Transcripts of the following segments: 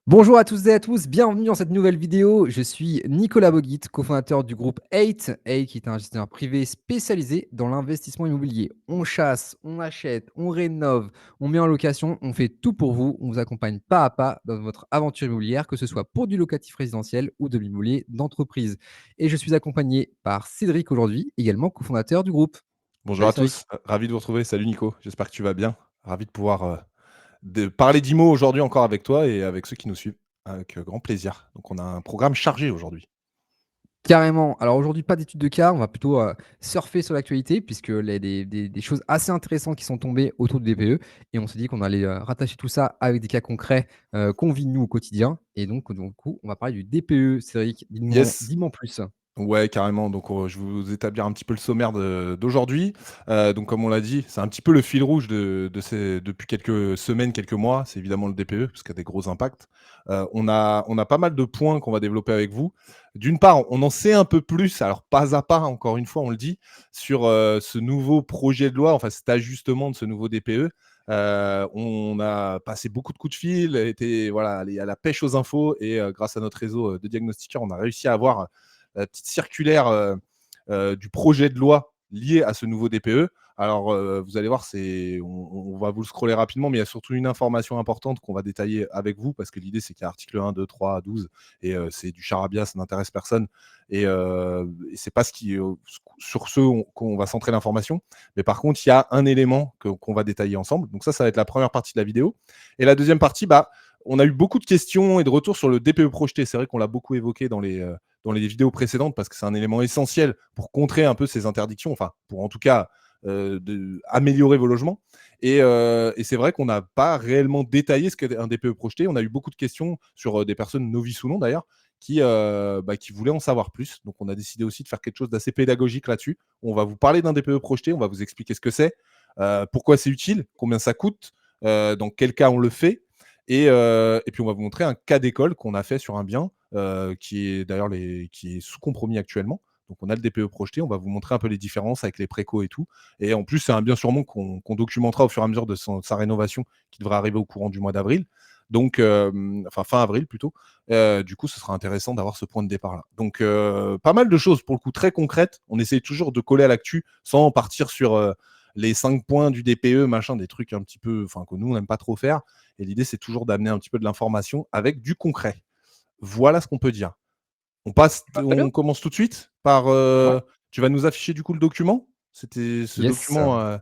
Bonjour à tous et à tous, bienvenue dans cette nouvelle vidéo. Je suis Nicolas Boguit, cofondateur du groupe 8. 8 qui est un gestionnaire privé spécialisé dans l'investissement immobilier. On chasse, on achète, on rénove, on met en location, on fait tout pour vous. On vous accompagne pas à pas dans votre aventure immobilière, que ce soit pour du locatif résidentiel ou de l'immobilier d'entreprise. Et je suis accompagné par Cédric aujourd'hui, également cofondateur du groupe. Bonjour Salut à Cédric. tous, ravi de vous retrouver. Salut Nico, j'espère que tu vas bien. Ravi de pouvoir de parler d'IMO aujourd'hui encore avec toi et avec ceux qui nous suivent. Avec grand plaisir. Donc on a un programme chargé aujourd'hui. Carrément. Alors aujourd'hui, pas d'études de cas, on va plutôt surfer sur l'actualité, puisque des choses assez intéressantes qui sont tombées autour du DPE. Et on s'est dit qu'on allait rattacher tout ça avec des cas concrets qu'on vit nous au quotidien. Et donc, du coup, on va parler du DPE. Cédric, Yes. dis-moi en plus. Ouais, carrément. Donc, je vais vous établir un petit peu le sommaire d'aujourd'hui. Donc, comme on l'a dit, c'est un petit peu le fil rouge depuis quelques semaines, quelques mois. C'est évidemment le DPE, parce qu'il y a des gros impacts. On a pas mal de points qu'on va développer avec vous. D'une part, on en sait un peu plus, alors pas à pas, encore une fois, on le dit, sur ce nouveau projet de loi, enfin cet ajustement de ce nouveau DPE. On a passé beaucoup de coups de fil, été voilà, allé à la pêche aux infos et grâce à notre réseau de diagnostiqueurs, on a réussi à avoir la petite circulaire du projet de loi lié à ce nouveau DPE. Alors, vous allez voir, on va vous le scroller rapidement, mais il y a surtout une information importante qu'on va détailler avec vous, parce que l'idée, c'est qu'il y a article 1, 2, 3, 12, et c'est du charabia, ça n'intéresse personne. Et c'est pas sur ce qu'on va centrer l'information. Mais par contre, il y a un élément qu'on va détailler ensemble. Donc ça va être la première partie de la vidéo. Et la deuxième partie, on a eu beaucoup de questions et de retours sur le DPE projeté. C'est vrai qu'on l'a beaucoup évoqué dans les vidéos précédentes, parce que c'est un élément essentiel pour contrer un peu ces interdictions, enfin, pour en tout cas améliorer vos logements. Et c'est vrai qu'on n'a pas réellement détaillé ce qu'est un DPE projeté. On a eu beaucoup de questions sur des personnes novices ou non d'ailleurs, qui voulaient en savoir plus. Donc on a décidé aussi de faire quelque chose d'assez pédagogique là-dessus. On va vous parler d'un DPE projeté, on va vous expliquer ce que c'est, pourquoi c'est utile, combien ça coûte, dans quel cas on le fait. Et puis on va vous montrer un cas d'école qu'on a fait sur un bien qui est d'ailleurs qui est sous compromis actuellement. Donc on a le DPE projeté, on va vous montrer un peu les différences avec les précos et tout. Et en plus, c'est un bien sûrement qu'on documentera au fur et à mesure de sa rénovation, qui devrait arriver au courant du mois d'avril. Donc, enfin fin avril plutôt. Du coup, ce sera intéressant d'avoir ce point de départ-là. Donc, pas mal de choses pour le coup très concrètes. On essaye toujours de coller à l'actu sans partir sur les 5 points du DPE, machin, des trucs un petit peu, enfin que nous on n'aime pas trop faire. Et l'idée, c'est toujours d'amener un petit peu de l'information avec du concret. Voilà ce qu'on peut dire. Ah, très bien. On commence tout de suite par. Ouais. Tu vas nous afficher du coup le document. C'était ce Yes. document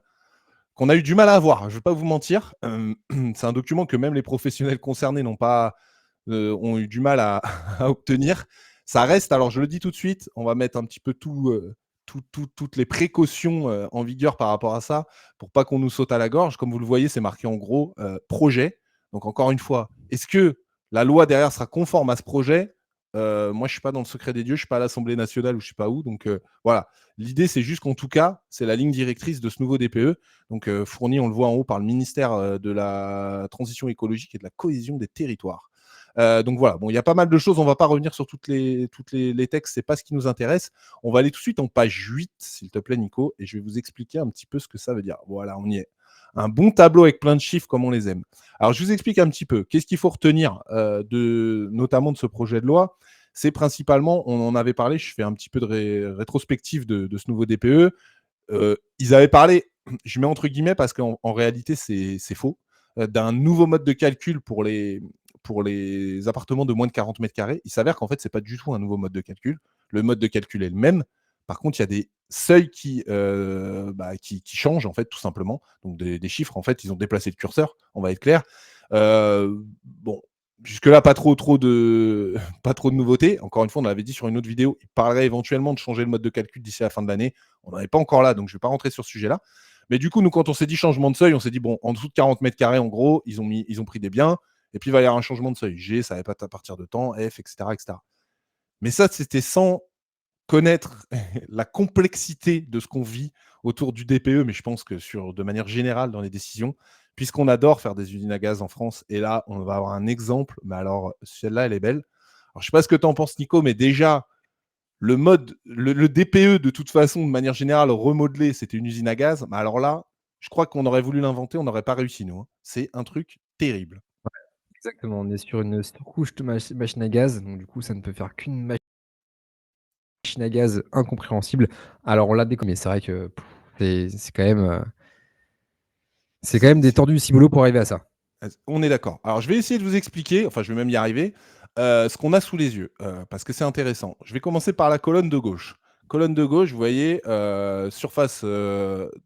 qu'on a eu du mal à avoir. Je ne vais pas vous mentir. C'est un document que même les professionnels concernés ont eu du mal à, à obtenir. Ça reste. Alors je le dis tout de suite. On va mettre un petit peu toutes les précautions en vigueur par rapport à ça, pour pas qu'on nous saute à la gorge. Comme vous le voyez, c'est marqué en gros projet. Donc encore une fois, est-ce que la loi derrière sera conforme à ce projet? Moi, je suis pas dans le secret des dieux, je suis pas à l'Assemblée nationale ou je sais pas où. Donc voilà. L'idée, c'est juste qu'en tout cas, c'est la ligne directrice de ce nouveau DPE, donc fourni, on le voit en haut, par le ministère de la Transition écologique et de la cohésion des territoires. Donc voilà, bon, il y a pas mal de choses, on va pas revenir sur les textes, c'est pas ce qui nous intéresse. On va aller tout de suite en page 8, s'il te plaît, Nico, et je vais vous expliquer un petit peu ce que ça veut dire. Voilà, on y est. Un bon tableau avec plein de chiffres comme on les aime. Alors, je vous explique un petit peu. Qu'est-ce qu'il faut retenir notamment de ce projet de loi? C'est principalement, on en avait parlé, je fais un petit peu de rétrospective de ce nouveau DPE. Ils avaient parlé, je mets entre guillemets parce qu'en réalité, c'est faux, d'un nouveau mode de calcul pour les appartements de moins de 40 mètres carrés. Il s'avère qu'en fait, c'est pas du tout un nouveau mode de calcul. Le mode de calcul est le même. Par contre, il y a des seuils qui changent, en fait, tout simplement. Donc, des chiffres, en fait, ils ont déplacé le curseur, on va être clair. Bon, jusque-là, pas trop de, pas trop de nouveautés. Encore une fois, on l'avait dit sur une autre vidéo, il parlerait éventuellement de changer le mode de calcul d'ici la fin de l'année. On n'en est pas encore là, donc je ne vais pas rentrer sur ce sujet-là. Mais du coup, nous, quand on s'est dit changement de seuil, on s'est dit, bon, en dessous de 40 mètres carrés, en gros, ils ont pris des biens, et puis il va y avoir un changement de seuil. G, ça va pas à partir de temps, F, etc., etc. Mais ça, c'était sans connaître la complexité de ce qu'on vit autour du DPE, mais je pense que de manière générale dans les décisions, puisqu'on adore faire des usines à gaz en France, et là, on va avoir un exemple, mais alors, celle-là, elle est belle. Alors, je ne sais pas ce que tu en penses, Nico, mais déjà, le DPE, de toute façon, de manière générale, remodelé, c'était une usine à gaz. Mais alors là, je crois qu'on aurait voulu l'inventer, on n'aurait pas réussi, nous, hein. C'est un truc terrible. Exactement, on est sur une surcouche de machine à gaz, donc du coup, ça ne peut faire qu'une machine à gaz incompréhensible. Alors on l'a mais c'est vrai que c'est quand C'est même des tordus de ciboulot pour arriver à ça. On est d'accord. Alors je vais essayer de vous expliquer, enfin je vais même y arriver, ce qu'on a sous les yeux, parce que c'est intéressant. Je vais commencer par la colonne de gauche. Colonne de gauche, vous voyez, surface,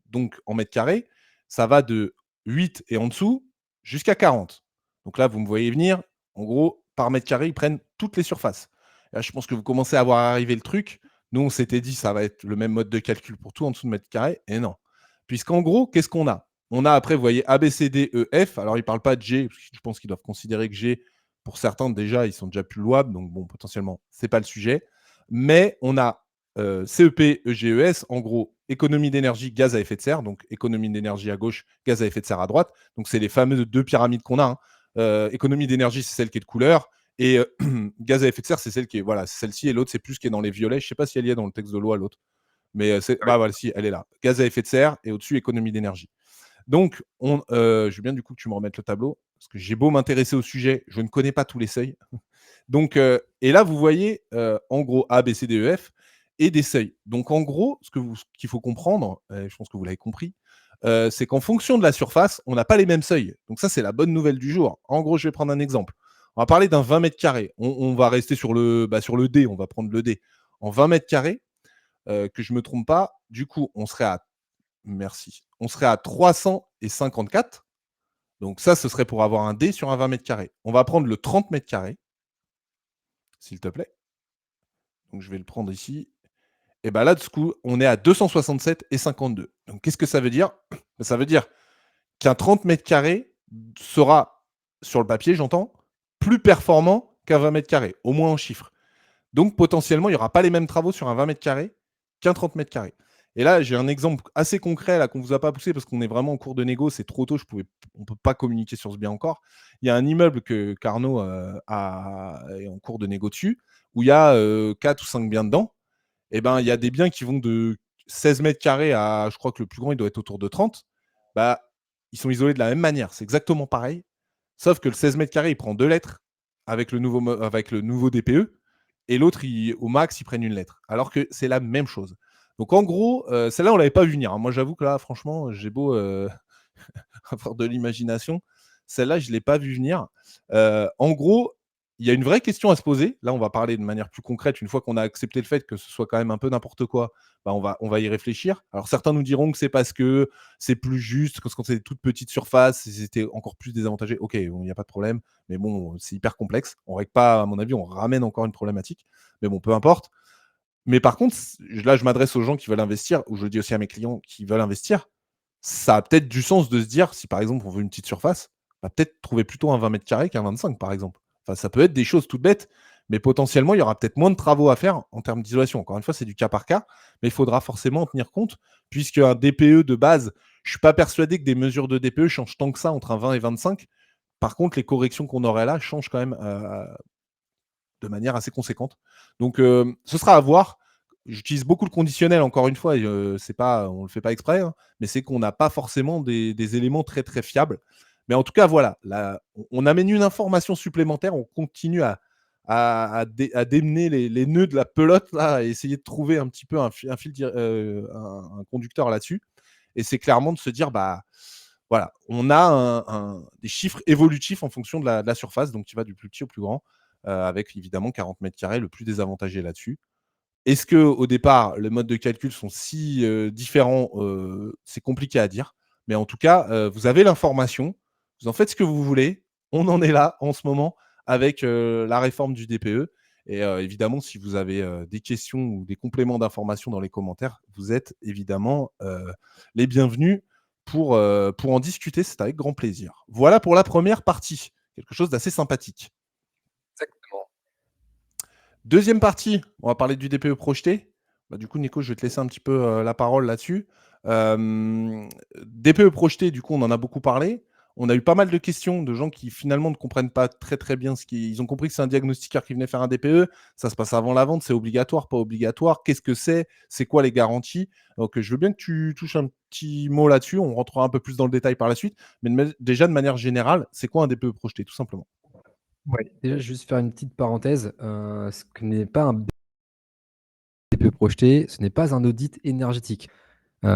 donc en mètres carrés, ça va de 8 et en dessous jusqu'à 40. Donc là, vous me voyez venir, en gros, par mètre carré, ils prennent toutes les surfaces. Là, je pense que vous commencez à voir arriver le truc. Nous, on s'était dit: «Ça va être le même mode de calcul pour tout en dessous de mètre carré» et non. Puisqu'en gros, qu'est-ce qu'on a? On a après, vous voyez, A, B, C, D, E, F. Alors, ils ne parlent pas de G, parce que je pense qu'ils doivent considérer que G, pour certains, déjà, ils sont déjà plus louables. Donc, bon, potentiellement, ce n'est pas le sujet. Mais on a CEP, EGES, en gros, économie d'énergie, gaz à effet de serre. Donc, économie d'énergie à gauche, gaz à effet de serre à droite. Donc, c'est les fameuses deux pyramides qu'on a, hein. Économie d'énergie, c'est celle qui est de couleur. Et gaz à effet de serre, c'est celle qui est, voilà, c'est celle-ci. Et l'autre, c'est plus qui est dans les violets. Je ne sais pas si elle y est dans le texte de loi, l'autre. Mais Ah oui. bah, voilà, si, elle est là. Gaz à effet de serre et au-dessus, économie d'énergie. Donc, je veux bien du coup que tu me remettes le tableau, parce que j'ai beau m'intéresser au sujet, je ne connais pas tous les seuils. Donc, et là, vous voyez, en gros, A, B, C, D, E, F et des seuils. Donc, en gros, ce qu'il faut comprendre, je pense que vous l'avez compris, c'est qu'en fonction de la surface, on n'a pas les mêmes seuils. Donc ça, c'est la bonne nouvelle du jour. En gros, je vais prendre un exemple. On va parler d'un 20 mètres carrés. On va rester sur le D, on va prendre le D. En 20 mètres carrés, que je ne me trompe pas, du coup, on serait à merci. On serait à 354. Donc ça, ce serait pour avoir un dé sur un 20 mètres carrés. On va prendre le 30 mètres carrés, s'il te plaît. Donc je vais le prendre ici. Et bien là, du coup, on est à 267 et 52. Donc qu'est-ce que ça veut dire? Ça veut dire qu'un 30 mètres carrés sera, sur le papier, j'entends, plus performant qu'un 20 mètres carrés, au moins en chiffres. Donc potentiellement, il n'y aura pas les mêmes travaux sur un 20 mètres carrés qu'un 30 mètres carrés. Et là, j'ai un exemple assez concret là qu'on ne vous a pas poussé parce qu'on est vraiment en cours de négo, c'est trop tôt, on ne peut pas communiquer sur ce bien encore. Il y a un immeuble que Carnot est en cours de négo dessus, où il y a 4 ou 5 biens dedans. Et ben, il y a des biens qui vont de 16 mètres carrés à, je crois que le plus grand, il doit être autour de 30. Bah, ils sont isolés de la même manière, c'est exactement pareil. Sauf que le 16 mètres carrés, il prend 2 lettres avec le nouveau DPE et l'autre, au max, ils prennent une lettre. Alors que c'est la même chose. Donc en gros, celle-là, on ne l'avait pas vu venir, hein. Moi, j'avoue que là, franchement, j'ai beau avoir de l'imagination. Celle-là, je ne l'ai pas vu venir. En gros, il y a une vraie question à se poser. Là, on va parler de manière plus concrète. Une fois qu'on a accepté le fait que ce soit quand même un peu n'importe quoi, bah, on va y réfléchir. Alors, certains nous diront que c'est parce que c'est plus juste, que quand c'est des toutes petites surfaces, c'était encore plus désavantagé. Ok, il n'y a pas de problème. Mais bon, c'est hyper complexe. On règle pas, à mon avis, on ramène encore une problématique. Mais bon, peu importe. Mais par contre, là, je m'adresse aux gens qui veulent investir, ou je le dis aussi à mes clients qui veulent investir. Ça a peut-être du sens de se dire, si par exemple on veut une petite surface, bah, peut-être trouver plutôt un 20 mètres carrés qu'un 25 par exemple. Enfin, ça peut être des choses toutes bêtes, mais potentiellement il y aura peut-être moins de travaux à faire en termes d'isolation. Encore une fois, c'est du cas par cas, mais il faudra forcément en tenir compte, puisque un DPE de base, je ne suis pas persuadé que des mesures de DPE changent tant que ça entre un 20 et 25. Par contre, les corrections qu'on aurait là changent quand même de manière assez conséquente. Donc, ce sera à voir. J'utilise beaucoup le conditionnel, encore une fois, et c'est pas, on ne le fait pas exprès, hein, mais c'est qu'on n'a pas forcément des éléments très, très fiables. Mais en tout cas, voilà, là, on amène une information supplémentaire, on continue à démêler les nœuds de la pelote, là, et essayer de trouver un petit peu un fil, un conducteur là-dessus. Et c'est clairement de se dire, bah, voilà, on a des chiffres évolutifs en fonction de la surface, donc qui va du plus petit au plus grand, avec évidemment 40 mètres carrés, le plus désavantagé là-dessus. Est-ce que au départ, les modes de calcul sont si différents? C'est compliqué à dire. Mais en tout cas, vous avez l'information, vous en faites ce que vous voulez. On en est là, en ce moment, avec la réforme du DPE et évidemment, si vous avez des questions ou des compléments d'informations dans les commentaires, vous êtes évidemment les bienvenus pour en discuter. C'est avec grand plaisir. Voilà pour la première partie, quelque chose d'assez sympathique. Exactement. Deuxième partie, on va parler du DPE projeté. Bah, du coup, Nico, je vais te laisser un petit peu, la parole là-dessus. DPE projeté, du coup, on en a beaucoup parlé. On a eu pas mal de questions de gens qui, finalement, ne comprennent pas très, très bien ils ont compris que c'est un diagnostiqueur qui venait faire un DPE. Ça se passe avant la vente, c'est obligatoire, pas obligatoire? Qu'est-ce que c'est? C'est quoi les garanties? Donc, je veux bien que tu touches un petit mot là-dessus. On rentrera un peu plus dans le détail par la suite. Mais déjà, de manière générale, c'est quoi un DPE projeté, tout simplement? Ouais, déjà juste faire une petite parenthèse, ce que n'est pas un DPE projeté, ce n'est pas un audit énergétique.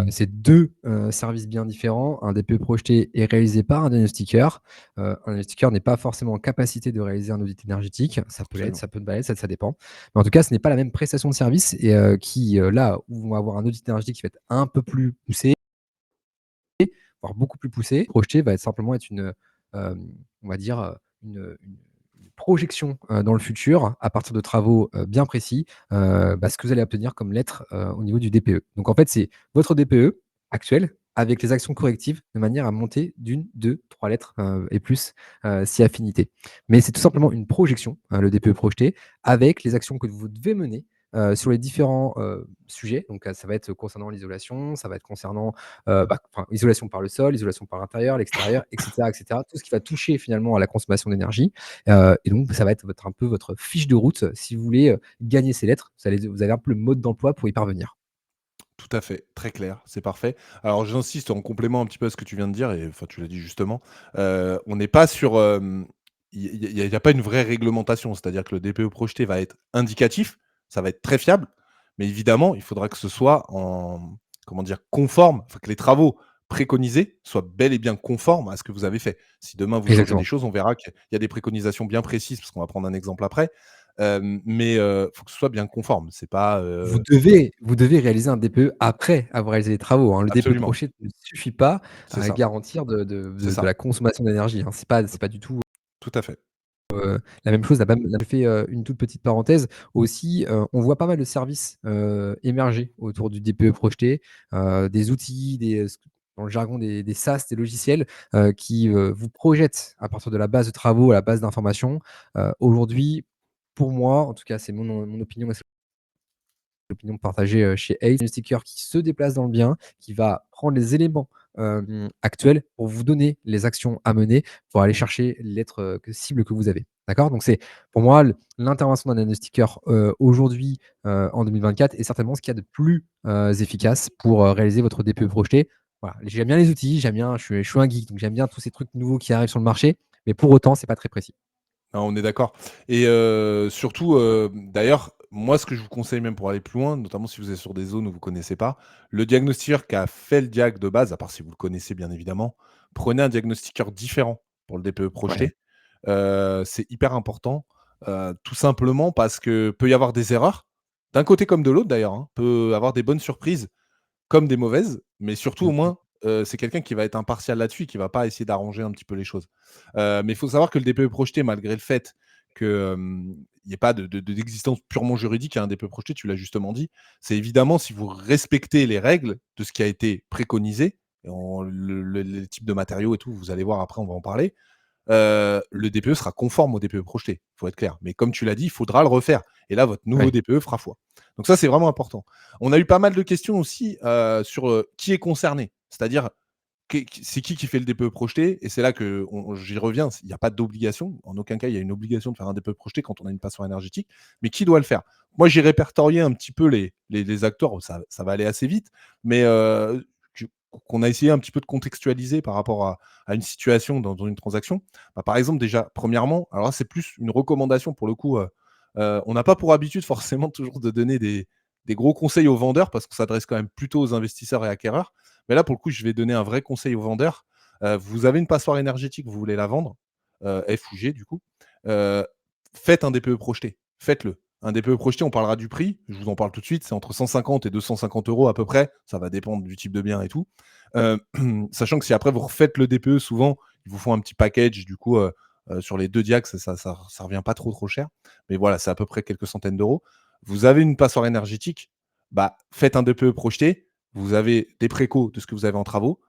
C'est 2 services bien différents. Un DPE projeté est réalisé par un diagnostiqueur. Un diagnostiqueur n'est pas forcément en capacité de réaliser un audit énergétique. Ça peut l'être, Absolument. ça peut ne pas l'être, ça dépend. Mais en tout cas, ce n'est pas la même prestation de service et là où on va avoir un audit énergétique qui va être un peu plus poussé, voire beaucoup plus poussé. Projeté va être simplement être on va dire, une projection, dans le futur à partir de travaux, bien précis, ce que vous allez obtenir comme lettre, au niveau du DPE. Donc en fait, c'est votre DPE actuel avec les actions correctives de manière à monter d'1, 2, 3 lettres, et plus, si affinité. Mais c'est tout simplement une projection, le DPE projeté avec les actions que vous devez mener, sur les différents, sujets. Donc, ça va être concernant l'isolation, ça va être concernant enfin, isolation par le sol, isolation par l'intérieur, l'extérieur, et cetera, et cetera. Tout ce qui va toucher finalement à la consommation d'énergie, et donc ça va être un peu votre fiche de route, si vous voulez, gagner ces lettres. Vous avez un peu le mode d'emploi pour y parvenir. Tout à fait, très clair, c'est parfait. Alors j'insiste en complément un petit peu à ce que tu viens de dire et enfin tu l'as dit justement, on n'est pas sur, il y a pas une vraie réglementation. C'est-à-dire que le DPE projeté va être indicatif, ça va être très fiable, mais évidemment, il faudra que ce soit en comment dire? Conforme, enfin que les travaux préconisés soient bel et bien conformes à ce que vous avez fait. Si demain vous changez des Exactement. choses, on verra qu'il y a des préconisations bien précises, parce qu'on va prendre un exemple après, mais faut que ce soit bien conforme. C'est pas, Vous devez réaliser un DPE après avoir réalisé les travaux, hein. Le DPE absolument, projeté ne suffit pas c'est à ça. garantir C'est de ça, la consommation d'énergie, hein. C'est pas du tout tout à fait. la même chose. La je fais, une toute petite parenthèse aussi, on voit pas mal de services, émerger autour du DPE projeté, des outils, dans le jargon des SaaS, des logiciels, qui, vous projettent à partir de la base de travaux, à la base d'informations. Aujourd'hui, pour moi, en tout cas, c'est mon opinion, et c'est l'opinion partagée, chez Ace, un sticker qui se déplace dans le bien, qui va prendre les éléments, actuels pour vous donner les actions à mener pour aller chercher l'être, cible que vous avez. D'accord? Donc c'est pour moi l'intervention d'un diagnostiqueur, aujourd'hui, en 2024 est certainement ce qu'il y a de plus, efficace pour, réaliser votre DPE projeté. Voilà, j'aime bien les outils, je suis un geek, donc j'aime bien tous ces trucs nouveaux qui arrivent sur le marché, mais pour autant, c'est pas très précis. Non, on est d'accord et surtout, d'ailleurs, moi, ce que je vous conseille même pour aller plus loin, notamment si vous êtes sur des zones où vous connaissez pas, le diagnostiqueur qui a fait le diag de base, à part si vous le connaissez bien évidemment, prenez un diagnostiqueur différent pour le DPE Ouais. projeté. C'est hyper important, tout simplement parce que peut y avoir des erreurs, d'un côté comme de l'autre d'ailleurs, hein. Peut avoir des bonnes surprises comme des mauvaises, mais surtout au Mmh mh. moins, c'est quelqu'un qui va être impartial là-dessus, qui va pas essayer d'arranger un petit peu les choses. Mais il faut savoir que le DPE projeté, malgré le fait que, il y ait pas d'existence purement juridique à un DPE projeté, tu l'as justement dit, c'est évidemment si vous respectez les règles de ce qui a été préconisé, et en les types de matériaux et tout, vous allez voir après, on va en parler. Le DPE sera conforme au DPE projeté, il faut être clair. Mais comme tu l'as dit, il faudra le refaire et là, votre nouveau Ouais. DPE fera foi. Donc ça, c'est vraiment important. On a eu pas mal de questions aussi, sur, qui est concerné. C'est-à-dire, c'est qui fait le DPE projeté? Et c'est là que j'y reviens, il n'y a pas d'obligation. En aucun cas, il y a une obligation de faire un DPE projeté quand on a une passoire énergétique. Mais qui doit le faire? Moi, j'ai répertorié un petit peu les acteurs, ça va aller assez vite, mais qu'on a essayé un petit peu de contextualiser par rapport à une situation dans une transaction. Bah, par exemple, déjà, premièrement, alors là, c'est plus une recommandation pour le coup, on n'a pas pour habitude forcément toujours de donner des gros conseils aux vendeurs parce qu'on s'adresse quand même plutôt aux investisseurs et acquéreurs. Mais là, pour le coup, je vais donner un vrai conseil aux vendeurs. Vous avez une passoire énergétique, vous voulez la vendre, F ou G du coup, heu, faites un DPE projeté, faites-le. Un DPE projeté, on parlera du prix, je vous en parle tout de suite, c'est entre 150 et 250 € à peu près, ça va dépendre du type de bien et tout. Heu, sachant que si après vous refaites le DPE, souvent, ils vous font un petit package du coup, sur les 2 diacs, ça revient pas trop cher. Mais voilà, c'est à peu près quelques centaines d'euros. Vous avez une passoire énergétique, bah, faites un DPE projeté, vous avez des précaux de ce que vous avez en travaux,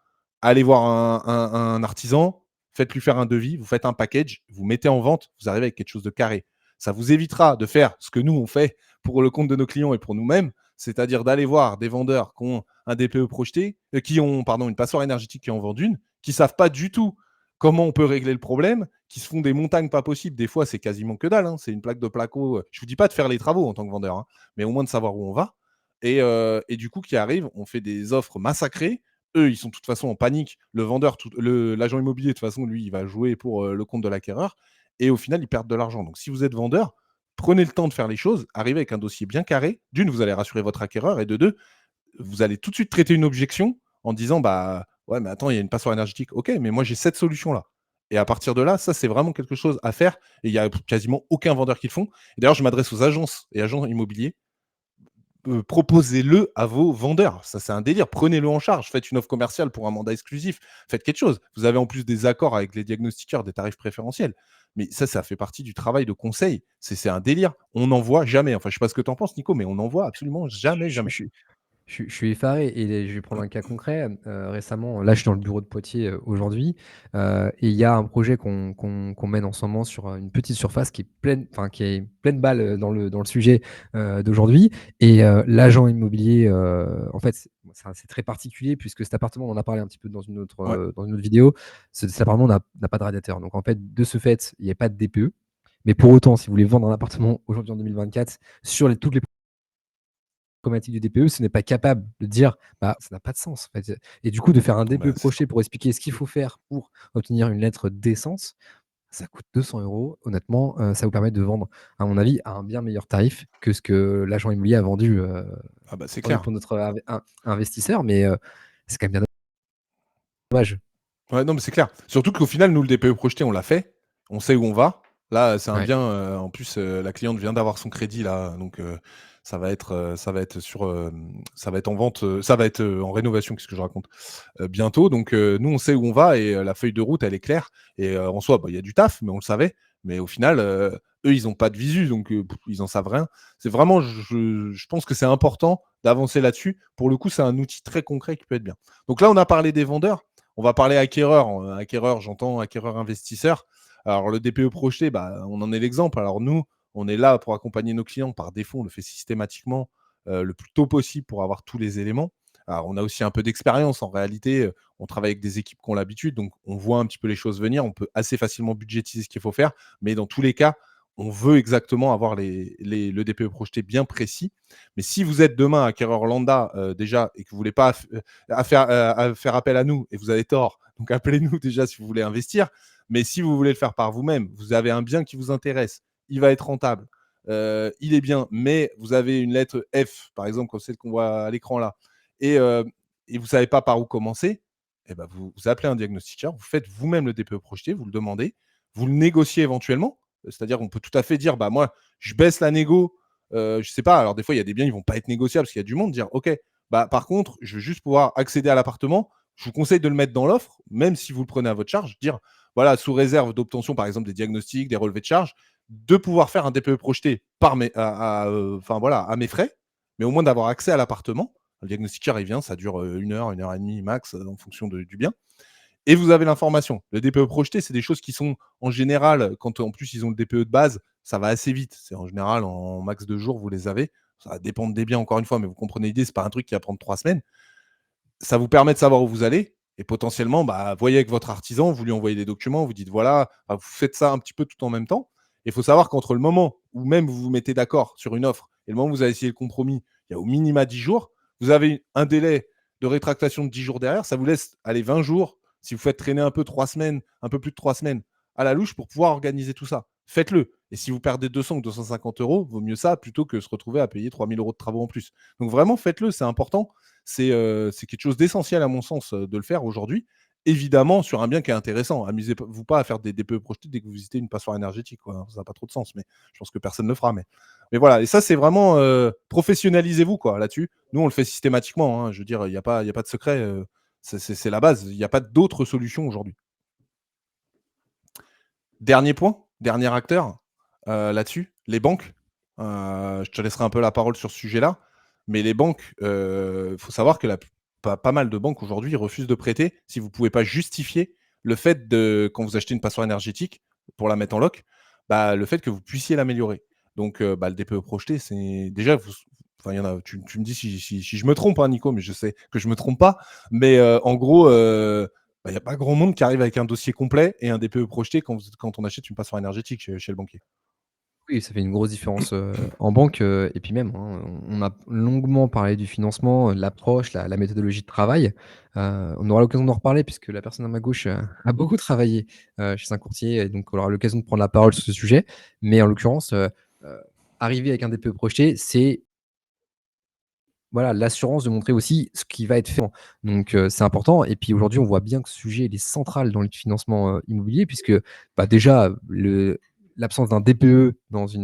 allez voir un artisan, faites-lui faire un devis, vous faites un package, vous mettez en vente, vous arrivez avec quelque chose de carré. Ça vous évitera de faire ce que nous on fait pour le compte de nos clients et pour nous-mêmes, c'est-à-dire d'aller voir des vendeurs qui ont un DPE projeté, qui ont pardon, une passoire énergétique qui en vendent une, qui savent pas du tout comment on peut régler le problème, qui se font des montagnes pas possibles. Des fois, c'est quasiment que dalle, hein. C'est une plaque de placo. Je vous dis pas de faire les travaux en tant que vendeur, hein, mais au moins de savoir où on va. Et du coup, qui arrivent, on fait des offres massacrées. Eux, ils sont de toute façon en panique. Le vendeur, l'agent immobilier, de toute façon, lui, il va jouer pour le compte de l'acquéreur. et au final, ils perdent de l'argent. Donc si vous êtes vendeur, prenez le temps de faire les choses, arrivez avec un dossier bien carré. D'une, vous allez rassurer votre acquéreur et de deux, vous allez tout de suite traiter une objection en disant: «Bah, ouais, mais attends, il y a une passoire énergétique. OK, mais moi j'ai cette solution-là» et à partir de là, ça, c'est vraiment quelque chose à faire et il y a quasiment aucun vendeur qui le font. Et d'ailleurs, je m'adresse aux agences et agents immobiliers, proposez-le à vos vendeurs. Ça, c'est un délire. Prenez-le en charge. Faites une offre commerciale pour un mandat exclusif. Faites quelque chose. Vous avez en plus des accords avec les diagnostiqueurs, des tarifs préférentiels. Mais ça fait partie du travail de conseil. C'est un délire. On n'en voit jamais. Enfin, je sais pas ce que tu en penses, Nico, mais on n'en voit absolument jamais, Je jamais. je je suis effaré et je vais prendre un cas concret. Récemment, là, je suis dans le bureau de Poitiers, aujourd'hui, et il y a un projet qu'on mène en ce moment sur, une petite surface qui est pleine enfin, qui est pleine balle, dans le sujet, d'aujourd'hui et l'agent immobilier, en fait, c'est très particulier puisque cet appartement, on en a parlé un petit peu Ouais. dans une autre vidéo. Cet appartement n'a pas de radiateur. Donc en fait, de ce fait, il y a pas de DPE. Mais pour autant, si vous voulez vendre un appartement aujourd'hui en 2024 sur toutes les problématique du DPE, ce n'est pas capable de dire: «Bah, ça n'a pas de sens, en fait», et du coup, de faire un DPE Bah, c'est ça. projeté pour expliquer ce qu'il faut faire pour obtenir une lettre d'essence, ça coûte 200 €. Honnêtement, ça vous permet de vendre, à mon avis, à un bien meilleur tarif que ce que l'agent immobilier a vendu, Ah bah, c'est vendu clair. pour notre investisseur, mais c'est quand même bien dommage. Ouais, non, mais c'est clair. Surtout qu'au final, nous, le DPE projeté, on l'a fait. On sait où on va. Là, c'est un Ouais. bien, en plus, la cliente vient d'avoir son crédit là, donc ça va être ça va être en vente, ça va être, en rénovation, qu'est-ce que je raconte? Bientôt, donc nous, on sait où on va et la feuille de route, elle est claire et en soi, bah, il y a du taf, mais on le savait. Mais au final, eux, ils ont pas de visu, donc ils en savent rien. C'est vraiment je pense que c'est important d'avancer là-dessus. Pour le coup, c'est un outil très concret qui peut être bien. Donc là, on a parlé des vendeurs. On va parler acquéreur. Acquéreur, j'entends acquéreur investisseur. Alors le DPE projeté, bah, on en est l'exemple. Alors nous, on est là pour accompagner nos clients. Par défaut, on le fait systématiquement le plus tôt possible pour avoir tous les éléments. Alors on a aussi un peu d'expérience. En réalité, on travaille avec des équipes qui ont l'habitude, donc on voit un petit peu les choses venir. On peut assez facilement budgétiser ce qu'il faut faire. Mais dans tous les cas, on veut exactement avoir le DPE projeté bien précis. Mais si vous êtes demain acquéreur lambda déjà et que vous voulez pas à faire appel à nous et vous avez tort. Donc appelez-nous déjà si vous voulez investir. Mais si vous voulez le faire par vous-même, vous avez un bien qui vous intéresse, il va être rentable, il est bien, mais vous avez une lettre F, par exemple, comme celle qu'on voit à l'écran là, et, euh, et vous ne savez pas par où commencer, eh ben vous appelez un diagnostiqueur, vous faites vous-même le DPE projeté, vous le demandez, vous le négociez éventuellement. C'est-à-dire qu'on peut tout à fait dire, bah moi, je baisse la négo, je sais pas, alors des fois, il y a des biens, ils vont pas être négociables parce qu'il y a du monde, dire, OK, bah, par contre, je veux juste pouvoir accéder à l'appartement. Je vous conseille de le mettre dans l'offre, même si vous le prenez à votre charge. Dire, voilà, sous réserve d'obtention, par exemple, des diagnostics, des relevés de charges, de pouvoir faire un DPE projeté enfin, voilà, à mes frais, mais au moins d'avoir accès à l'appartement. Le diagnostiqueur, il vient, ça dure 1 heure et demie max, en fonction du bien. Et vous avez l'information. Le DPE projeté, c'est des choses qui sont en général, quand en plus ils ont le DPE de base, ça va assez vite. C'est en général en max 2 jours, vous les avez. Ça va dépendre des biens encore une fois, mais vous comprenez l'idée, c'est pas un truc qui va prendre 3 semaines. Ça vous permet de savoir où vous allez et potentiellement, bah, voyez avec votre artisan, vous lui envoyez des documents, vous dites voilà, bah, vous faites ça un petit peu tout en même temps. Il faut savoir qu'entre le moment où même vous vous mettez d'accord sur une offre et le moment où vous avez essayé le compromis, il y a au minima 10 jours. Vous avez un délai de rétractation de 10 jours derrière. Ça vous laisse aller 20 jours. Si vous faites traîner un peu 3 semaines, un peu plus de 3 semaines à la louche pour pouvoir organiser tout ça. Faites-le. Et si vous perdez 200 ou 250 €, vaut mieux ça plutôt que se retrouver à payer 3 000 € de travaux en plus. Donc vraiment, faites-le, c'est important. C'est quelque chose d'essentiel à mon sens, de le faire aujourd'hui. Évidemment, sur un bien qui est intéressant. Amusez-vous pas à faire des DPE projetés dès que vous visitez une passoire énergétique, quoi, hein. Ça n'a pas trop de sens, mais je pense que personne ne le fera. Mais voilà, et ça, c'est vraiment professionnalisez-vous quoi là-dessus. Nous, on le fait systématiquement, hein. Je veux dire, il y a pas de secret. C'est la base. Il n'y a pas d'autre solution aujourd'hui. Dernier point, dernier acteur, là-dessus, les banques. Je te laisserai un peu la parole sur ce sujet-là, mais les banques, faut savoir que la pas mal de banques aujourd'hui refusent de prêter si vous ne pouvez pas justifier le fait de quand vous achetez une passoire énergétique pour la mettre en loc, bah, le fait que vous puissiez l'améliorer. Donc bah, le DPE projeté, c'est déjà vous enfin il y en a tu me dis si je me trompe, hein, Nico, mais je sais que je me trompe pas, mais en gros, bah, il y a pas grand monde qui arrive avec un dossier complet et un DPE projeté quand on achète une passoire énergétique chez le banquier. Oui, ça fait une grosse différence, en banque, et puis même, hein, on a longuement parlé du financement, l'approche, la méthodologie de travail. On aura l'occasion d'en reparler puisque la personne à ma gauche, a beaucoup travaillé, chez un courtier et donc on aura l'occasion de prendre la parole sur ce sujet. Mais en l'occurrence, heu, arriver avec un DPE projeté, c'est voilà, l'assurance de montrer aussi ce qui va être fait. Donc c'est important et puis aujourd'hui, on voit bien que ce sujet, il est central dans le financement, immobilier puisque, bah, déjà, l'absence d'un DPE dans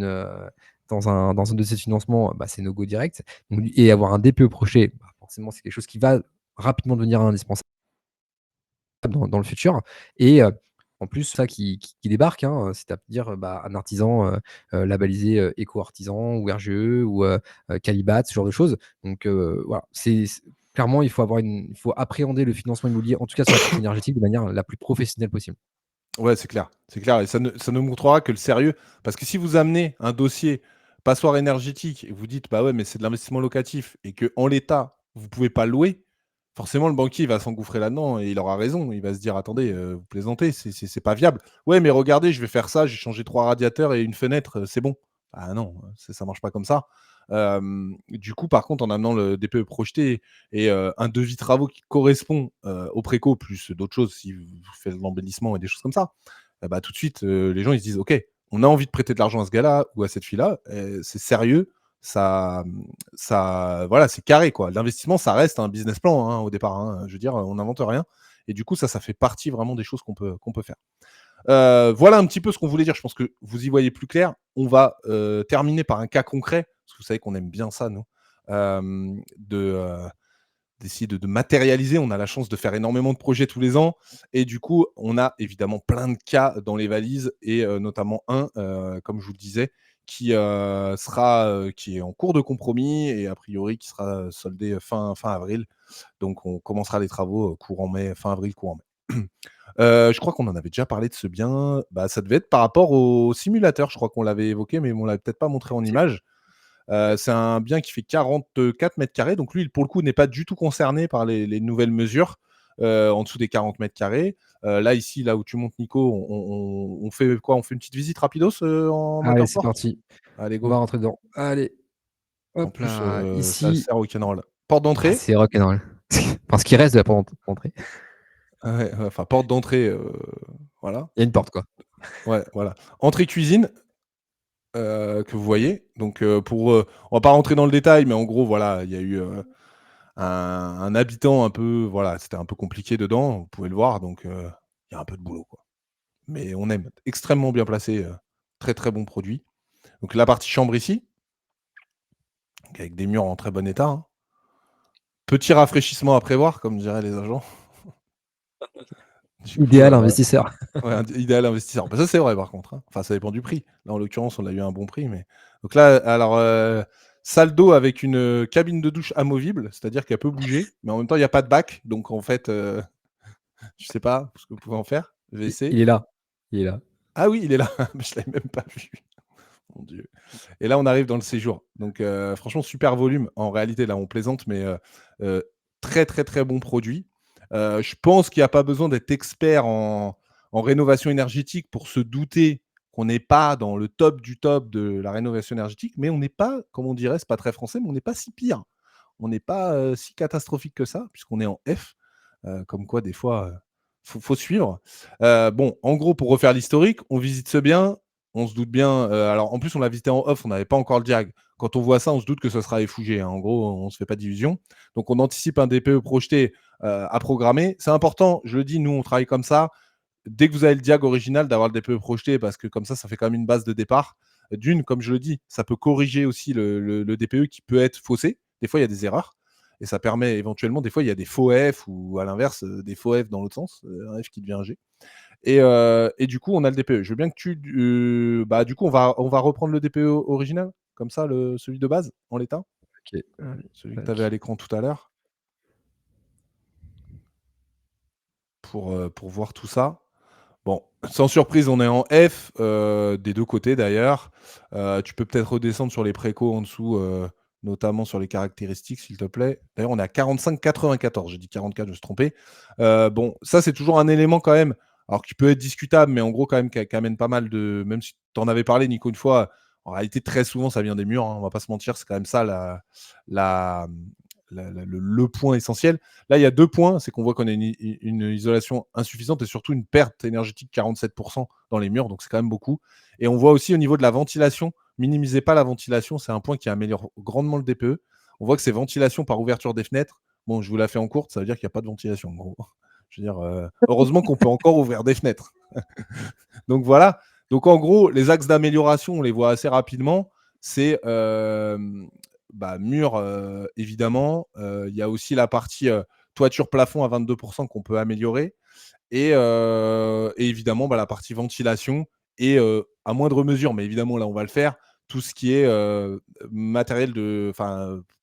un dossier de financement, bah, c'est no go direct. Donc et avoir un DPE projeté, bah, forcément, c'est quelque chose qui va rapidement devenir indispensable dans le futur et en plus ça qui débarque, hein, c'est-à-dire, bah, un artisan, labellisé, éco-artisan ou RGE ou Qualibat, ce genre de choses. Donc voilà, c'est clairement il faut appréhender le financement immobilier, en tout cas sur la partie énergétique, de manière la plus professionnelle possible. Ouais, c'est clair et ça ne montrera que le sérieux parce que si vous amenez un dossier passoire énergétique et vous dites: «Bah, ouais, mais c'est de l'investissement locatif» et que en l'état, vous pouvez pas le louer, forcément le banquier il va s'engouffrer là-dedans et il aura raison. Il va se dire: «Attendez, vous plaisantez, c'est pas viable». «Ouais, mais regardez, je vais faire ça, j'ai changé 3 radiateurs et une fenêtre, c'est bon». Ah non, ça marche pas comme ça. Du coup, par contre, en amenant le DPE projeté et un devis travaux qui correspond, au préco plus d'autres choses, si vous faites de l'embellissement et des choses comme ça, bah, tout de suite, les gens ils se disent: «OK, on a envie de prêter de l'argent à ce gars-là ou à cette fille-là, c'est sérieux, ça voilà, c'est carré quoi». L'investissement, ça reste un business plan, hein, au départ, hein, je veux dire, on n'invente rien et du coup ça fait partie vraiment des choses qu'on peut faire. Voilà un petit peu ce qu'on voulait dire. Je pense que vous y voyez plus clair. On va, terminer par un cas concret, parce que vous savez qu'on aime bien ça nous, d'essayer de matérialiser. On a la chance de faire énormément de projets tous les ans et du coup, on a évidemment plein de cas dans les valises et notamment un, comme je vous le disais, qui est en cours de compromis et a priori qui sera soldé fin avril. Donc on commencera les travaux, courant mai, fin avril, courant mai. Je crois qu'on en avait déjà parlé de ce bien. Bah, ça devait être par rapport au simulateur, je crois qu'on l'avait évoqué, mais on l'avait peut-être pas montré en image. C'est un bien qui fait 44 mètres carrés, donc lui, pour le coup, n'est pas du tout concerné par les nouvelles mesures, en dessous des 40 mètres carrés. Là, ici, là où tu montes Nico, on fait quoi? On fait une petite visite rapidos, en mode Allez, c'est airport? parti, Allez on va go. rentrer dedans. Allez, En hop plus, là, ça ici, sert rock'n'roll. Porte ah, d'entrée? c'est rock'n'roll. Enfin, ce qui reste de la porte d'entrée. Ah ouais, ouais, enfin porte d'entrée, voilà. Il y a une porte, quoi. Ouais, voilà. Entrée cuisine, que vous voyez. Donc, on va pas rentrer dans le détail, mais en gros, voilà, il y a eu, un habitant un peu voilà, c'était un peu compliqué dedans, vous pouvez le voir, donc, il y a un peu de boulot, quoi. Mais on aime. Extrêmement bien placé, très, très bon produit. Donc la partie chambre ici, donc avec des murs en très bon état, hein. Petit rafraîchissement à prévoir, comme diraient les agents. Du coup, Idéal investisseur. ouais, idéal investisseur. Bah, ça, c'est vrai par contre, hein. Enfin, ça dépend du prix. Là, en l'occurrence, on a eu un bon prix, mais donc là, alors, salle d'eau avec une, cabine de douche amovible, c'est-à-dire qu'elle peut bouger, mais en même temps, il y a pas de bac, donc en fait, je sais pas ce que vous pouvez en faire. Il WC. est là, il est là. Ah oui, il est là, je l'avais même pas vu. Mon Dieu. Et là, on arrive dans le séjour. Donc, franchement, super volume. En réalité, là, on plaisante, mais heu, très, très, très bon produit. Je pense qu'il y a pas besoin d'être expert en rénovation énergétique pour se douter qu'on n'est pas dans le top du top de la rénovation énergétique, mais on n'est pas, comme on dirait, c'est pas très français, mais on n'est pas si pire. On n'est pas, si catastrophique que ça, puisqu'on est en F. Comme quoi, des fois, faut suivre. Bon, en gros, pour refaire l'historique, on visite ce bien, on se doute bien, alors en plus on l'a visité en off, on n'avait pas encore le diag. Quand on voit ça, on se doute que ça sera effugé, hein. En gros, on se fait pas d'illusions. Donc on anticipe un DPE projeté, à programmer. C'est important, je le dis, nous on travaille comme ça. Dès que vous avez le diag original, d'avoir le DPE projeté parce que comme ça fait quand même une base de départ. D'une, comme je le dis, ça peut corriger aussi le DPE qui peut être faussé. Des fois, il y a des erreurs et ça permet éventuellement des fois, il y a des faux F ou à l'inverse, des faux F dans l'autre sens, un F qui devient un G et du coup, on a le DPE. Je veux bien que bah, du coup, on va reprendre le DPE original, comme ça, celui de base, en l'état? OK, allez, Celui que tu avais à tac. l'écran tout à l'heure pour voir tout ça. Bon, sans surprise, on est en F, des 2 côtés d'ailleurs. Tu peux peut-être redescendre sur les précaux en dessous, notamment sur les caractéristiques, s'il te plaît. D'ailleurs, on est à 45,94. J'ai dit 44, je me suis trompé. Bon, ça, c'est toujours un élément quand même, alors qui peut être discutable, mais en gros quand même qui amène pas mal de même si tu en avais parlé Nico une fois, En réalité, très souvent, ça vient des murs, hein, on va pas se mentir, c'est quand même ça la le point essentiel. Là, il y a 2 points, c'est qu'on voit qu'on a une isolation insuffisante et surtout une perte énergétique 47 dans les murs, donc c'est quand même beaucoup. Et on voit aussi au niveau de la ventilation, minimisez pas la ventilation, c'est un point qui améliore grandement le DPE. On voit que c'est ventilation par ouverture des fenêtres. Bon, je vous la fais en courte, ça veut dire qu'il y a pas de ventilation, en gros. Je veux dire, heureusement qu'on peut encore ouvrir des fenêtres. Donc voilà. Donc en gros, les axes d'amélioration, on les voit assez rapidement. C'est mur, évidemment. Il y a aussi la partie toiture-plafond à 22% qu'on peut améliorer. Et évidemment, la partie ventilation et à moindre mesure, mais évidemment, là, on va le faire, tout ce qui est matériel de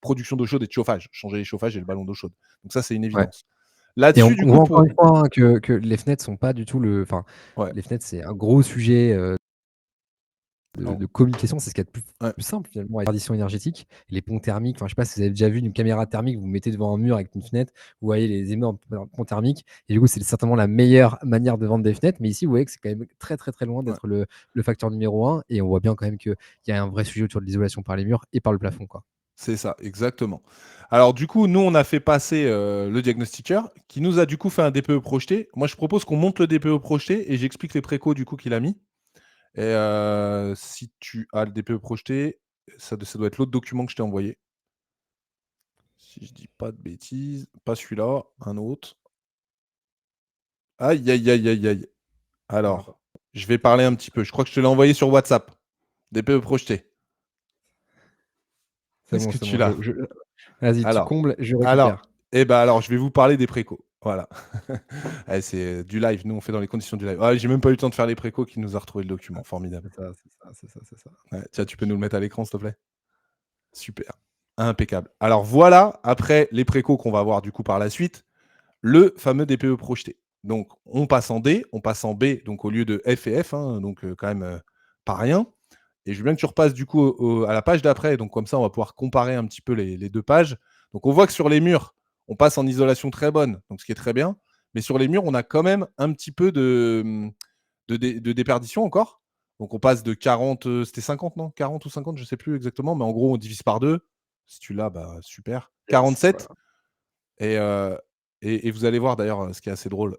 production d'eau chaude et de chauffage. Changer les chauffages et le ballon d'eau chaude. Donc ça, c'est une Ouais. évidence. Et Là-dessus, du on voit coup, encore pour une fois, hein, que les fenêtres sont pas du tout ouais, les fenêtres, c'est un gros sujet, de non, de communication. C'est ce qu'il y a de ouais, plus simple finalement, la perdition énergétique. Les ponts thermiques, je sais pas si vous avez déjà vu une caméra thermique, vous mettez devant un mur avec une fenêtre, vous voyez les énormes ponts thermiques et du coup, c'est certainement la meilleure manière de vendre des fenêtres. Mais ici, vous voyez que c'est quand même très, très, très loin ouais. d'être le facteur numéro un et on voit bien quand même qu'il y a un vrai sujet autour de l'isolation par les murs et par le plafond, quoi. C'est ça, exactement. Alors du coup, nous, on a fait passer, le diagnostiqueur qui nous a du coup fait un DPE projeté. Moi, je propose qu'on monte le DPE projeté et j'explique les précaux du coup qu'il a mis. Et si tu as le DPE projeté, ça doit être l'autre document que je t'ai envoyé. Si je dis pas de bêtises, pas celui-là, un autre. Aïe, aïe, aïe, aïe, aïe. Alors attends, Alors, je vais parler un petit peu. Je crois que je te l'ai envoyé sur WhatsApp. DPE projeté. c'est Est-ce bon, que c'est tu bon, l'as? vas-y, tu Alors combles, je alors récupère. alors je vais vous parler des précaux. Voilà. Eh, c'est du live. Nous, on fait dans les conditions du live. Ah, j'ai même pas eu le temps de faire les précaux qui nous a retrouvé le document. Formidable. C'est ça, c'est ça, c'est ça, c'est ça. Ouais, tiens, tu peux nous le mettre à l'écran, s'il te plaît? Super. Impeccable. Alors voilà, après les précaux qu'on va voir du coup par la suite, le fameux DPE projeté. Donc on passe en D, on passe en B, donc au lieu de F et F, hein, donc quand même pas rien. Et je veux bien que tu repasses du coup à la page d'après, donc comme ça on va pouvoir comparer un petit peu les 2 pages. Donc on voit que sur les murs, on passe en isolation très bonne, donc ce qui est très bien. Mais sur les murs, on a quand même un petit peu de déperdition encore. Donc on passe de 40, c'était 50, non? 40 ou 50, je sais plus exactement, mais en gros on divise par 2. Si tu l'as, super. Yes, 47. voilà. Et vous allez voir d'ailleurs, ce qui est assez drôle,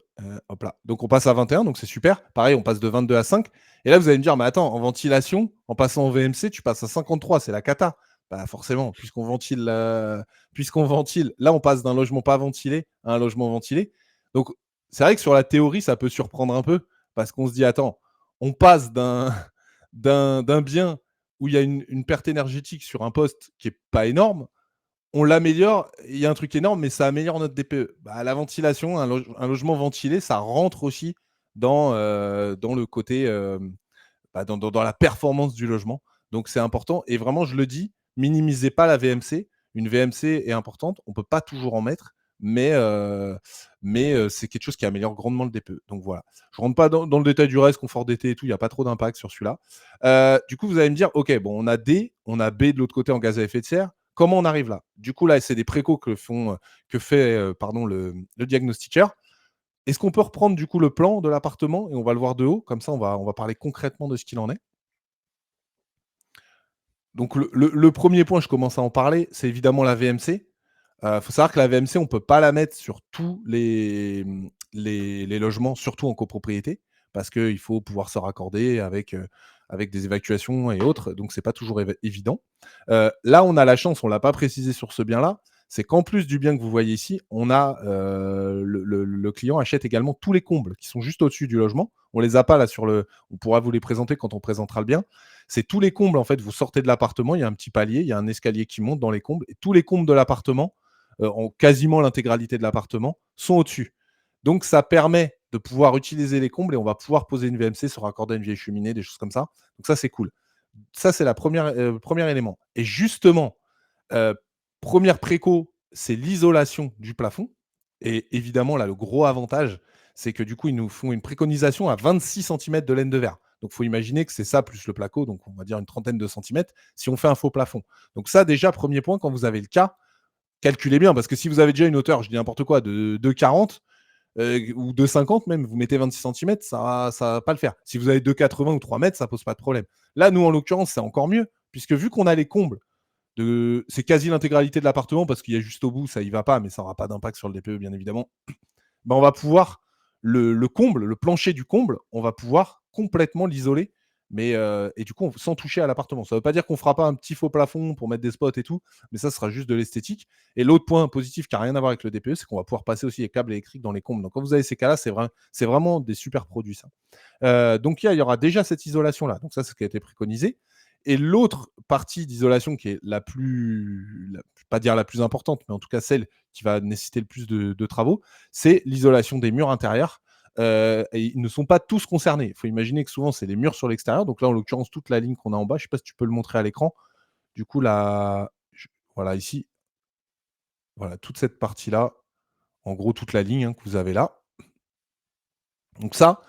hop là. Donc on passe à 21, donc c'est super. Pareil, on passe de 22 à 5 et là, vous allez me dire: «Mais attends, en ventilation, en passant en VMC, tu passes à 53, c'est la cata». Bah, forcément, puisqu'on ventile, là, on passe d'un logement pas ventilé à un logement ventilé. Donc c'est vrai que sur la théorie, ça peut surprendre un peu parce qu'on se dit: «Attends, on passe d'un bien où il y a une perte énergétique sur un poste qui est pas énorme, on l'améliore, il y a un truc énorme, mais ça améliore notre DPE. Bah, la ventilation, un logement ventilé, ça rentre aussi dans le côté, dans la performance du logement. Donc c'est important et vraiment, je le dis, minimisez pas la VMC. Une VMC est importante, on ne peut pas toujours en mettre, mais c'est quelque chose qui améliore grandement le DPE. Donc voilà. Je rentre pas dans le détail du reste, confort d'été et tout, il y a pas trop d'impact sur celui-là. Du coup, vous allez me dire: «OK, bon, on a D, on a B de l'autre côté en gaz à effet de serre. Comment on arrive là?» Du coup, là, c'est des précaux que fait, pardon, le diagnostiqueur. Est-ce qu'on peut reprendre du coup le plan de l'appartement et on va le voir de haut? Comme ça, on va parler concrètement de ce qu'il en est. Donc le 1er point, je commence à en parler, c'est évidemment la VMC. Faut savoir que la VMC, on ne peut pas la mettre sur tous les logements, surtout en copropriété, parce qu'il faut pouvoir se raccorder avec des évacuations et autres, donc c'est pas toujours évident. Là, on a la chance, on l'a pas précisé sur ce bien-là, c'est qu'en plus du bien que vous voyez ici, on a, le client achète également tous les combles qui sont juste au-dessus du logement. On les a pas là on pourra vous les présenter quand on présentera le bien. C'est tous les combles, en fait, vous sortez de l'appartement, il y a un petit palier, il y a un escalier qui monte dans les combles et tous les combles de l'appartement, en quasiment l'intégralité de l'appartement, sont au-dessus. Donc ça permet de pouvoir utiliser les combles et on va pouvoir poser une VMC, se raccorder à une vieille cheminée, des choses comme ça. Donc ça, c'est cool. Ça, c'est la première, premier élément. Et justement, heu, 1re préco, c'est l'isolation du plafond et évidemment, là, le gros avantage, c'est que du coup, ils nous font une préconisation à 26 centimètres de laine de verre. Donc il faut imaginer que c'est ça plus le placo, donc on va dire une trentaine de centimètres, si on fait un faux plafond. Donc ça, déjà, 1er point, quand vous avez le cas, calculez bien, parce que si vous avez déjà une hauteur, je dis n'importe quoi, de 40, ou 2,50 même, vous mettez 26 centimètres, ça va pas le faire. Si vous avez 2,80 ou 3 mètres, ça pose pas de problème. Là, nous, en l'occurrence, c'est encore mieux, puisque vu qu'on a les combles c'est quasi l'intégralité de l'appartement, parce qu'il y a juste au bout, ça y va pas, mais ça aura pas d'impact sur le DPE, bien évidemment. Ben, on va pouvoir le comble, le plancher du comble, on va pouvoir complètement l'isoler, mais et du coup, sans toucher à l'appartement. Ça veut pas dire qu'on fera pas un petit faux plafond pour mettre des spots et tout, mais ça sera juste de l'esthétique. Et l'autre point positif qui a rien à voir avec le DPE, c'est qu'on va pouvoir passer aussi les câbles électriques dans les combles. Donc quand vous avez ces cas-là, c'est vraiment des super produits, ça. Donc il y aura déjà cette isolation-là. Donc ça, c'est ce qui a été préconisé. Et l'autre partie d'isolation qui est pas dire la plus importante, mais en tout cas celle qui va nécessiter le plus de travaux, c'est l'isolation des murs intérieurs. Et ils ne sont pas tous concernés. Il faut imaginer que souvent, c'est les murs sur l'extérieur. Donc là, en l'occurrence, toute la ligne qu'on a en bas, je ne sais pas si tu peux le montrer à l'écran. Du coup, là, voilà, ici, voilà, toute cette partie-là, en gros, toute la ligne que vous avez là. Donc ça,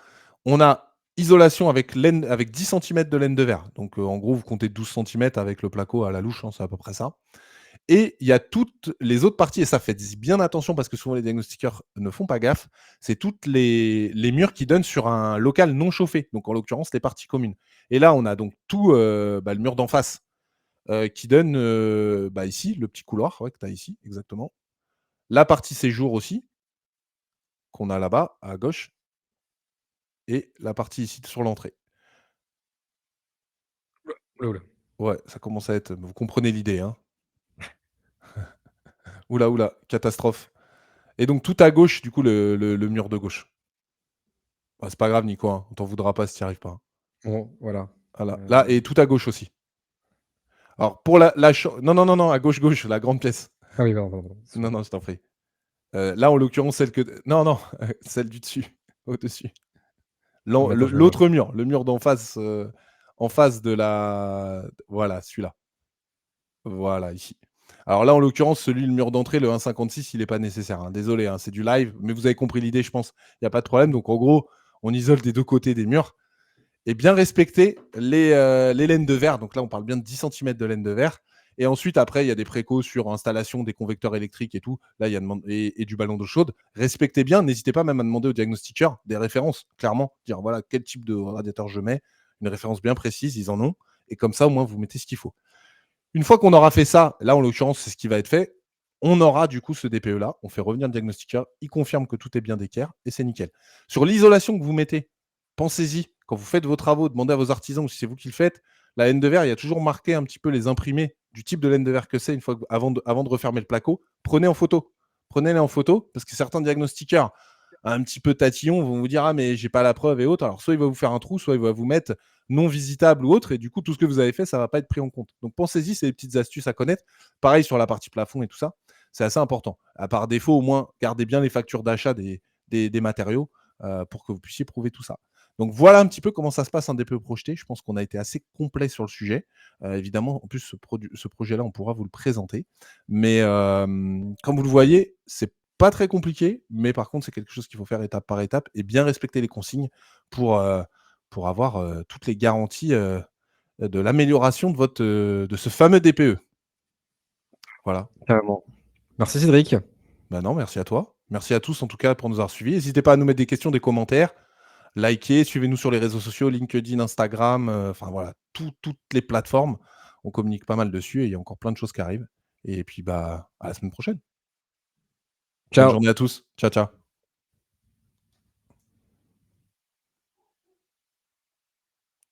on a isolation avec 10 centimètres de laine de verre. Donc en gros, vous comptez 12 centimètres avec le placo à la louche, c'est à peu près ça. Et il y a toutes les autres parties, et ça, faites bien attention parce que souvent les diagnostiqueurs ne font pas gaffe, c'est toutes les murs qui donnent sur un local non chauffé, donc en l'occurrence les parties communes. Et là, on a donc tout le mur d'en face qui donne ici, le petit couloir que tu as ici, exactement. La partie séjour aussi, qu'on a là-bas, à gauche, et la partie ici sur l'entrée. Oula, oula. Ouais, ça commence à être. Vous comprenez l'idée, hein. Oula, oula, catastrophe. Et donc tout à gauche, du coup, le mur de gauche. Bah, c'est pas grave, Nico, hein, on t'en voudra pas si tu n'y arrives pas, hein. Bon, voilà. Voilà. Là, et tout à gauche aussi. Alors pour la chambre. Non, non, non, non, à gauche, gauche, la grande pièce. Ah oui, pardon, pardon. Non, non, je t'en prie. Là, en l'occurrence, celle que. Non, non, celle du dessus, au-dessus. D'accord, je vois. L'autre mur, le mur d'en face, en face de la. Voilà, celui-là. Voilà, ici. Alors là, en l'occurrence, le mur d'entrée, le 1,56, il n'est pas nécessaire, hein. Désolé, hein, c'est du live, mais vous avez compris l'idée, je pense. Il n'y a pas de problème. Donc, en gros, on isole des deux côtés des murs et bien respecter les laines de verre. Donc là, on parle bien de 10 centimètres de laine de verre. Et ensuite, après, il y a des précaux sur installation des convecteurs électriques et tout. Là, il y a et du ballon d'eau chaude. Respectez bien. N'hésitez pas même à demander au diagnostiqueur des références, clairement. Dire voilà quel type de radiateur je mets, une référence bien précise, ils en ont. Et comme ça, au moins, vous mettez ce qu'il faut. Une fois qu'on aura fait ça, là, en l'occurrence, c'est ce qui va être fait. On aura du coup ce DPE-là. On fait revenir le diagnostiqueur. Il confirme que tout est bien d'équerre et c'est nickel. Sur l'isolation que vous mettez, pensez-y. Quand vous faites vos travaux, demandez à vos artisans ou si c'est vous qui le faites. La laine de verre, il y a toujours marqué un petit peu les imprimés du type de laine de verre que c'est avant de refermer le placo. Prenez en photo. Prenez-les en photo parce que certains diagnostiqueurs un petit peu tatillons vont vous dire ah mais j'ai pas la preuve et autres. Alors soit il va vous faire un trou, soit il va vous mettre non visitable ou autre et du coup tout ce que vous avez fait ça va pas être pris en compte. Donc pensez-y, c'est des petites astuces à connaître. Pareil sur la partie plafond et tout ça, c'est assez important. À part défaut, au moins gardez bien les factures d'achat des matériaux pour que vous puissiez prouver tout ça. Donc voilà un petit peu comment ça se passe un DPE projeté. Je pense qu'on a été assez complet sur le sujet. Évidemment, en plus, ce projet-là, on pourra vous le présenter. Mais comme vous le voyez, c'est pas très compliqué, mais par contre, c'est quelque chose qu'il faut faire étape par étape et bien respecter les consignes pour, pour avoir toutes les garanties de l'amélioration de ce fameux DPE. Voilà. Carrément. Merci Cédric. Bah non, merci à toi. Merci à tous en tout cas pour nous avoir suivis. N'hésitez pas à nous mettre des questions, des commentaires. Likez, suivez-nous sur les réseaux sociaux, LinkedIn, Instagram, enfin voilà, toutes les plateformes. On communique pas mal dessus et il y a encore plein de choses qui arrivent. Et puis bah à la semaine prochaine. Bonne Ciao. journée à tous. Ciao, ciao.